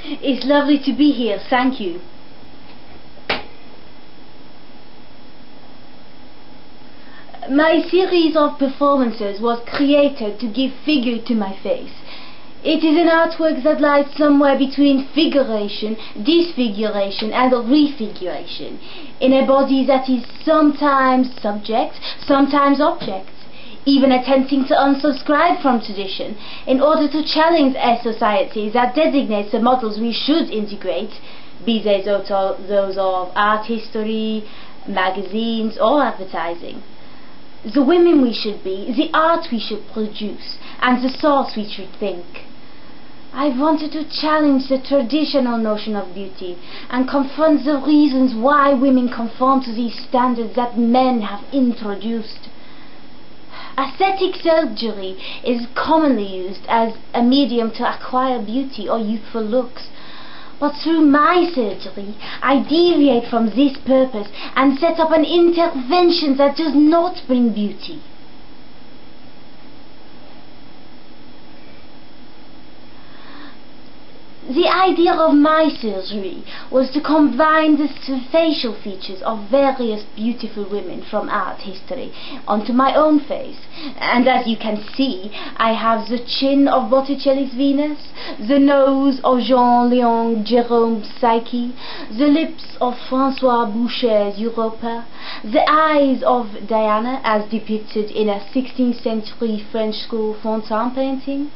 It's lovely to be here, thank you. My series of performances was created to give figure to my face. It is an artwork that lies somewhere between figuration, disfiguration and refiguration, in a body that is sometimes subject, sometimes object, even attempting to unsubscribe from tradition in order to challenge a society that designates the models we should integrate, be they those of art history, magazines or advertising. The women we should be, the art we should produce, and the thoughts we should think. I wanted to challenge the traditional notion of beauty and confront the reasons why women conform to these standards that men have introduced. Aesthetic surgery is commonly used as a medium to acquire beauty or youthful looks. But through my surgery, I deviate from this purpose and set up an intervention that does not bring beauty. The idea of my surgery was to combine the facial features of various beautiful women from art history onto my own face. And as you can see, I have the chin of Botticelli's Venus, the nose of Jean-Léon Gérôme's Psyche, the lips of François Boucher's Europa, the eyes of Diana as depicted in a 16th century French school fontaine painting,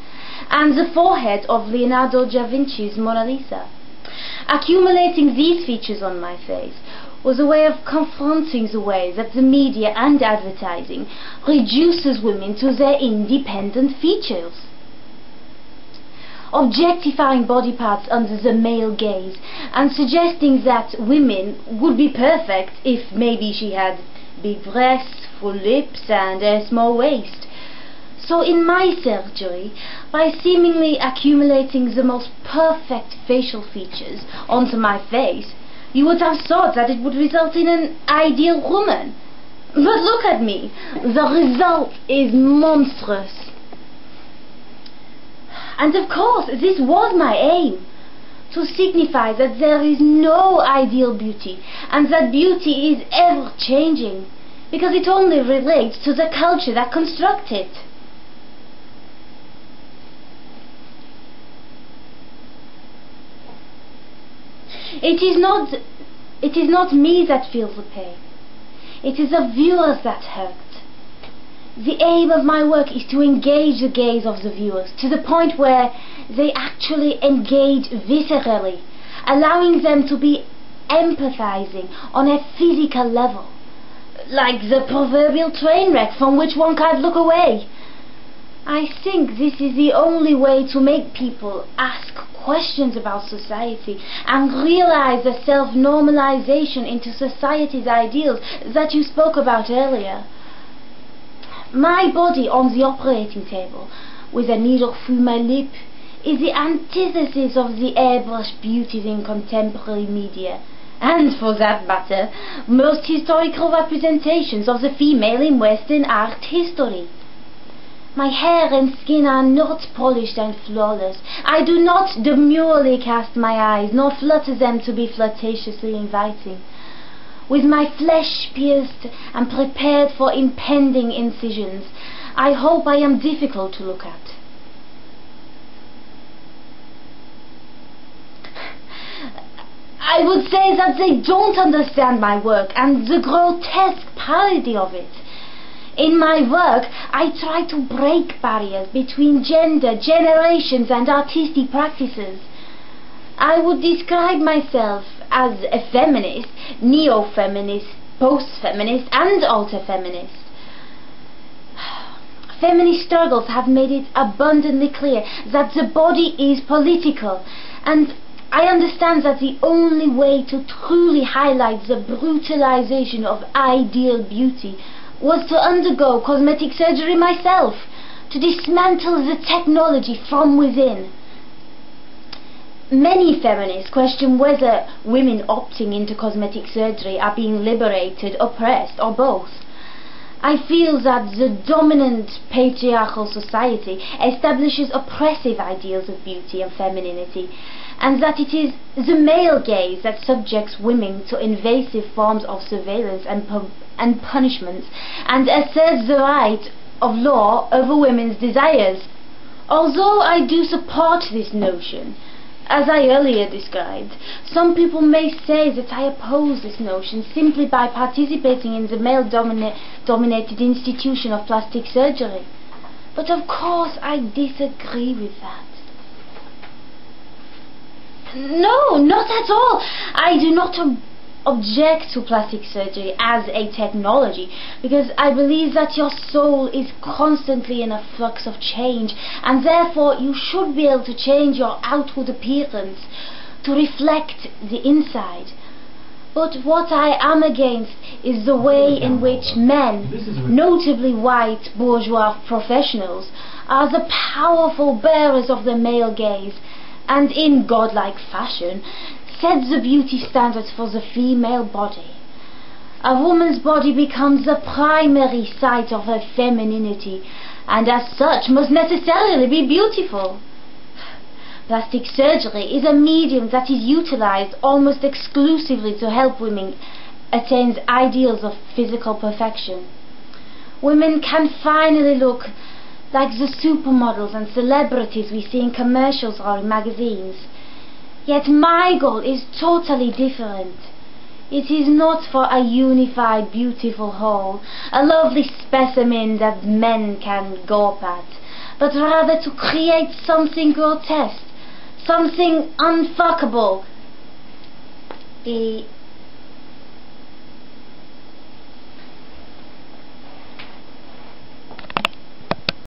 and the forehead of Leonardo da Vinci's Mona Lisa. Accumulating these features on my face was a way of confronting the way that the media and advertising reduces women to their independent features, objectifying body parts under the male gaze and suggesting that women would be perfect if maybe she had big breasts, full lips and a small waist. So in my surgery, by seemingly accumulating the most perfect facial features onto my face, you would have thought that it would result in an ideal woman. But look at me, the result is monstrous. And of course, this was my aim, to signify that there is no ideal beauty, and that beauty is ever changing, because it only relates to the culture that constructs it. It is not me that feels the pain. It is the viewers that hurt. The aim of my work is to engage the gaze of the viewers to the point where they actually engage viscerally, allowing them to be empathizing on a physical level, like the proverbial train wreck from which one can't look away. I think this is the only way to make people ask questions about society and realize the self-normalization into society's ideals that you spoke about earlier. My body on the operating table, with a needle through my lip, is the antithesis of the airbrushed beauties in contemporary media, and for that matter, most historical representations of the female in Western art history. My hair and skin are not polished and flawless. I do not demurely cast my eyes, nor flutter them to be flirtatiously inviting. With my flesh pierced and prepared for impending incisions, I hope I am difficult to look at. I would say that they don't understand my work and the grotesque parody of it. In my work, I try to break barriers between gender, generations and artistic practices. I would describe myself as a feminist, neo-feminist, post-feminist and alter-feminist. Feminist struggles have made it abundantly clear that the body is political, and I understand that the only way to truly highlight the brutalization of ideal beauty was to undergo cosmetic surgery myself, to dismantle the technology from within. Many feminists question whether women opting into cosmetic surgery are being liberated, oppressed, or both. I feel that the dominant patriarchal society establishes oppressive ideals of beauty and femininity, and that it is the male gaze that subjects women to invasive forms of surveillance and punishment, and asserts the right of law over women's desires. Although I do support this notion, as I earlier described, some people may say that I oppose this notion simply by participating in the male-dominated institution of plastic surgery. But of course I disagree with that. No, not at all. I do not object to plastic surgery as a technology, because I believe that your soul is constantly in a flux of change, and therefore you should be able to change your outward appearance to reflect the inside. But what I am against is the way in which men, notably white bourgeois professionals, are the powerful bearers of the male gaze, and in godlike fashion set the beauty standards for the female body. A woman's body becomes the primary site of her femininity, and as such must necessarily be beautiful. Plastic surgery is a medium that is utilized almost exclusively to help women attain ideals of physical perfection. Women can finally look like the supermodels and celebrities we see in commercials or in magazines. Yet my goal is totally different. It is not for a unified, beautiful whole, a lovely specimen that men can gawp at, but rather to create something grotesque, something unfuckable. The